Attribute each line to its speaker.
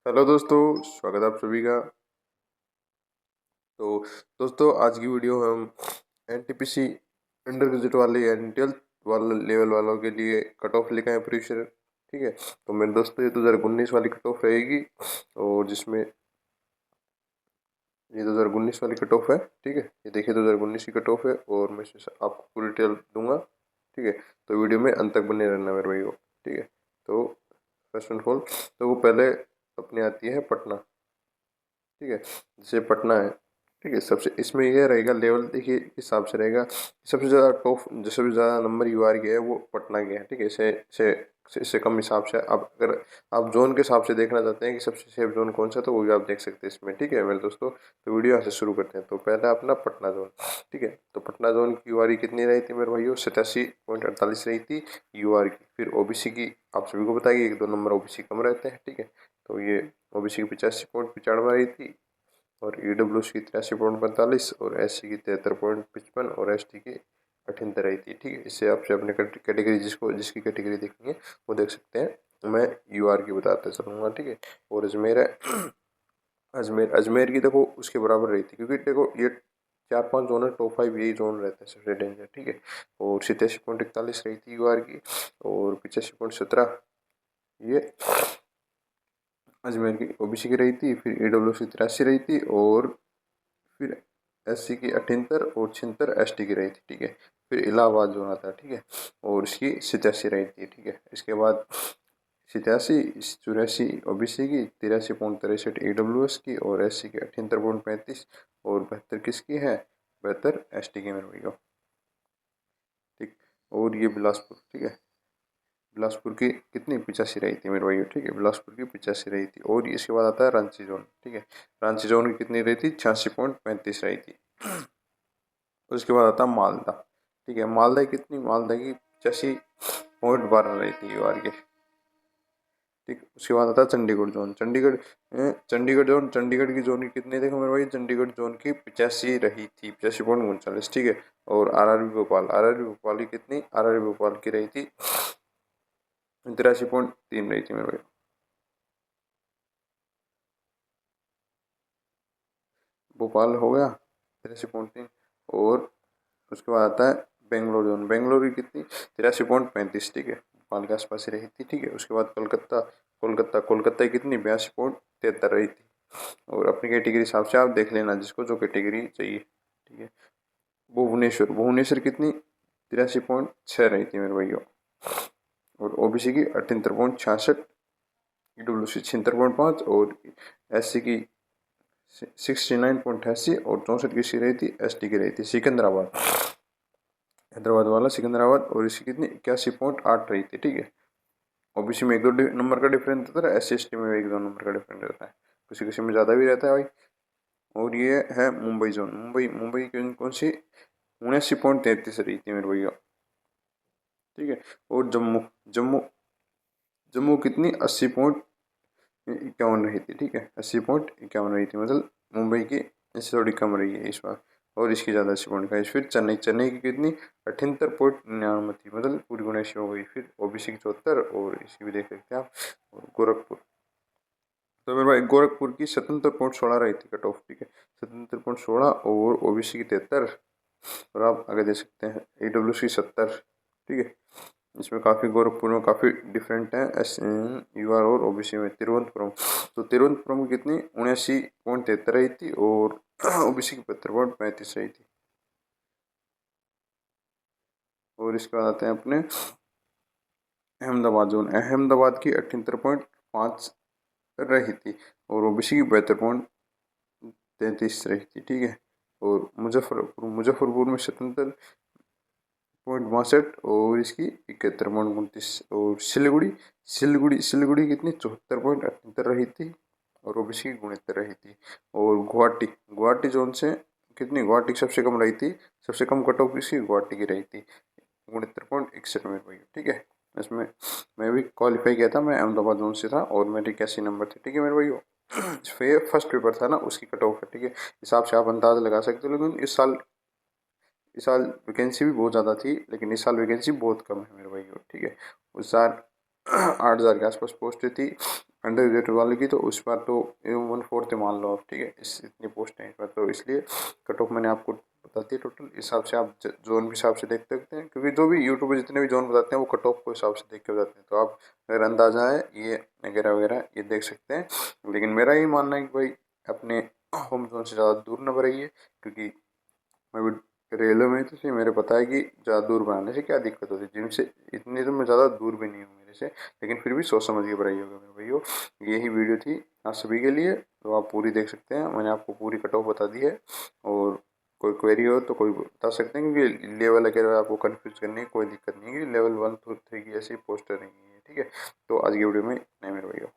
Speaker 1: Hello दोस्तों, स्वागत है आप सभी का। तो दोस्तों, आज की वीडियो हम एनटीपीसी अंडर ग्रेजुएट वाले यानी 12th वाले लेवल वालों के लिए कट ऑफ लेकर हैं प्रीवियस। ठीक है, तो मेरे दोस्तों ये 2019 वाली कट ऑफ रहेगी और जिसमें ये 2019 वाली कट ऑफ है। ठीक है, ये देखिए 2019 की कट ऑफ है और मैं इसमें आपको पूरी डिटेल दूंगा। ठीक है, तो वीडियो में अंत तक बने रहना मेरे भाई को। ठीक है, तो फर्स्ट एंड ऑल तो वो पहले अपने आती है पटना। ठीक है, जैसे पटना है। ठीक है, सबसे इसमें यह रहेगा लेवल, देखिए हिसाब से रहेगा। सबसे ज़्यादा टॉप जो सबसे ज़्यादा नंबर यूआर के है वो पटना के हैं। ठीक है, इससे कम हिसाब से आप अगर आप जोन के हिसाब से देखना चाहते हैं कि सबसे सेफ जोन कौन सा, तो वो भी आप देख सकते हैं इसमें। ठीक है मेरे दोस्तों, तो वीडियो यहाँ से शुरू करते हैं। तो पहला अपना पटना जोन। ठीक है, तो पटना जोन की यूआर कितनी रही थी मेरे भाइयों? 87.48 रही थी यूआर की। फिर ओबीसी की आप सभी को बताइए, एक दो नंबर ओबीसी कम रहते हैं। ठीक है, तो ये ओबीसी की 85.95 रही थी और ईडब्ल्यूएस की 83.45 और एससी की 73.55 और एसटी की 78 रही थी। ठीक है, इससे आपसे अपने कैटेगरी जिसकी कैटेगरी देखनी है वो देख सकते हैं। मैं यूआर की बताता चलूँगा। ठीक है, और अजमेर है। अजमेर की देखो उसके बराबर रही थी, क्योंकि देखो ये 4-5 जोन है, टॉप 5 यही जोन रहता है सबसे डेंजर। ठीक है, और 87.41 रही थी यूआर की और 85.17 ये अजमेर की ओबीसी की रही थी। फिर ईडब्ल्यूएस की 83 रही थी और फिर एससी की 78 और 76 एसटी की रही थी। ठीक है, फिर इलाहाबाद जो आता है। ठीक है, और इसकी 87 रही थी। ठीक है, इसके बाद 87, 84 ओबीसी की, 83.63 ईडब्ल्यूएस की और एससी की 78.35 और 72 किसकी है? 72 एसटी की मेरे भैया। ठीक, और ये बिलासपुर। ठीक है, बिलासपुर की कितनी 85 रही थी मेरे भाई। ठीक है, बिलासपुर की 85 रही थी। और इसके बाद आता है रांची जोन। ठीक है, रांची जोन की कितनी रही थी? 86.35 रही थी। उसके बाद आता है मालदा। ठीक है, मालदा की कितनी? मालदा की 85.12 रही थी यूआर की। ठीक, उसके बाद आता है चंडीगढ़ जोन। चंडीगढ़ की जोन की कितनी? देखो मेरे भाई, चंडीगढ़ जोन की 85 रही थी, 85.39। ठीक है, और आरआरबी भोपाल की कितनी? आरआरबी भोपाल की रही थी 83.3 रही थी मेरे भाई। भोपाल हो गया 83.3। और उसके बाद आता है बेंगलोर जोन। बेंगलोर की कितनी? 83.35। ठीक है, भोपाल के आसपास ही रही थी। ठीक है, उसके बाद कोलकाता। कोलकाता की कितनी? 82.73 रही थी। और अपनी कैटेगरी हिसाब से आप देख लेना जिसको जो कैटेगरी चाहिए। ठीक है, भुवनेश्वर कितनी? 83.6 रही थी मेरे भैया। और ओबीसी की 78.66, ईडब्ल्यूसी 76.5 और एससी की 69.88 और 64 किसकी रही थी? एसटी की रही थी। सिकंदराबाद, हैदराबाद वाला सिकंदराबाद, और इसकी कितनी? 81.8 रही थी। ठीक है, ओबीसी में एक दो नंबर का डिफरेंस रहता है, एस सी में एक दो नंबर का डिफरेंस रहता है, किसी किसी में ज़्यादा भी रहता है भाई। और ये है मुंबई जोन। मुंबई कौन सी? 79.33 रही थी मेरे भैया। ठीक है, और जम्मू जम्मू कितनी? 80.51 रही थी। ठीक है, 80.51 रही थी, मतलब मुंबई की इससे थोड़ी कम रही है इस बार। और इसकी ज़्यादा 80.21। फिर चेन्नई की कितनी? 78.99 थी, मतलब पूरी गुणेश हो गई। फिर ओबीसी की 74 और इसकी भी देख सकते हैं आप। और गोरखपुर, तो मेरे भाई गोरखपुर की 77.16 रही थी कट ऑफ। ठीक है, 77.16 और ओबीसी की 73। और आप आगे देख सकते हैं ईडब्ल्यूसी की 70। ठीक है, इसमें काफ़ी गोरखपुर में काफ़ी डिफरेंट है एस यूआर और ओबीसी में। तिरुवनंतपुरम, तो तिरुवनंतपुरम की कितनी? 79.73 रही थी और ओबीसी की 72.35 रही थी। और इसके बाद आते हैं अपने अहमदाबाद जोन। अहमदाबाद की 78.5 रही थी और ओबीसी की 72.33 रही थी। ठीक है, और मुजफ्फरपुर में 77.62 और इसकी 71.29। और सिलीगुड़ी कितनी? 74.78 रही थी और ओबीसी की 69 रही थी। और गुवाहाटी जोन से कितनी? गुवाहाटी की सबसे कम रही थी, सबसे कम कट ऑफ इसकी गुवाहाटी की रही थी 69.61 में रही। ठीक है, इसमें मैं भी क्वालिफाई किया था, मैं अहमदाबाद जोन से था और मेरे 81 नंबर थे। ठीक है मेरे भाई, फर्स्ट पेपर था ना, उसकी कट ऑफ है। ठीक है, हिसाब से आप अंदाज़ा लगा सकते हो। लेकिन इस साल वैकेंसी भी बहुत ज़्यादा थी, लेकिन इस साल वैकेंसी बहुत कम है मेरे भाई। ठीक है, उस साल 8,000 के आसपास पोस्टें थी, अंडर ग्रेजुएट वाले की तो उस बार तो 1/4 मान लो आप, ठीक है, इस इतनी पोस्ट है इस बार, तो इसलिए कट ऑफ मैंने आपको बता दी टोटल। इस हिसाब से आप जोन के हिसाब से देख सकते हैं, क्योंकि जो भी यूट्यूब पर जितने भी जोन बताते हैं वो कट ऑफ के हिसाब से देख के बताते हैं, तो आप अगर अंदाजा है ये वगैरह वगैरह ये देख सकते हैं। लेकिन मेरा ये मानना है कि भाई अपने होम जोन से ज़्यादा दूर न बढ़ाइए, क्योंकि मैं भी रेलवे में तो सही मेरे पता है कि ज़्यादा दूर बनाने से क्या दिक्कत होती है, जिम से इतनी तो मैं ज़्यादा दूर भी नहीं हूँ मेरे से, लेकिन फिर भी सोच समझ के बढ़ाई होगा मेरे भाइयों। यही वीडियो थी आप सभी के लिए, तो आप पूरी देख सकते हैं, मैंने आपको पूरी कट ऑफ बता दी है। और कोई क्वेरी हो तो कोई बता सकते हैं, क्योंकि लेवल अगर आपको कन्फ्यूज करने की कोई दिक्कत नहीं है, लेवल 1 to 3 की ऐसी पोस्टर नहीं है, ठीक है। तो आज की वीडियो में इतना ही मेरे भाइयों।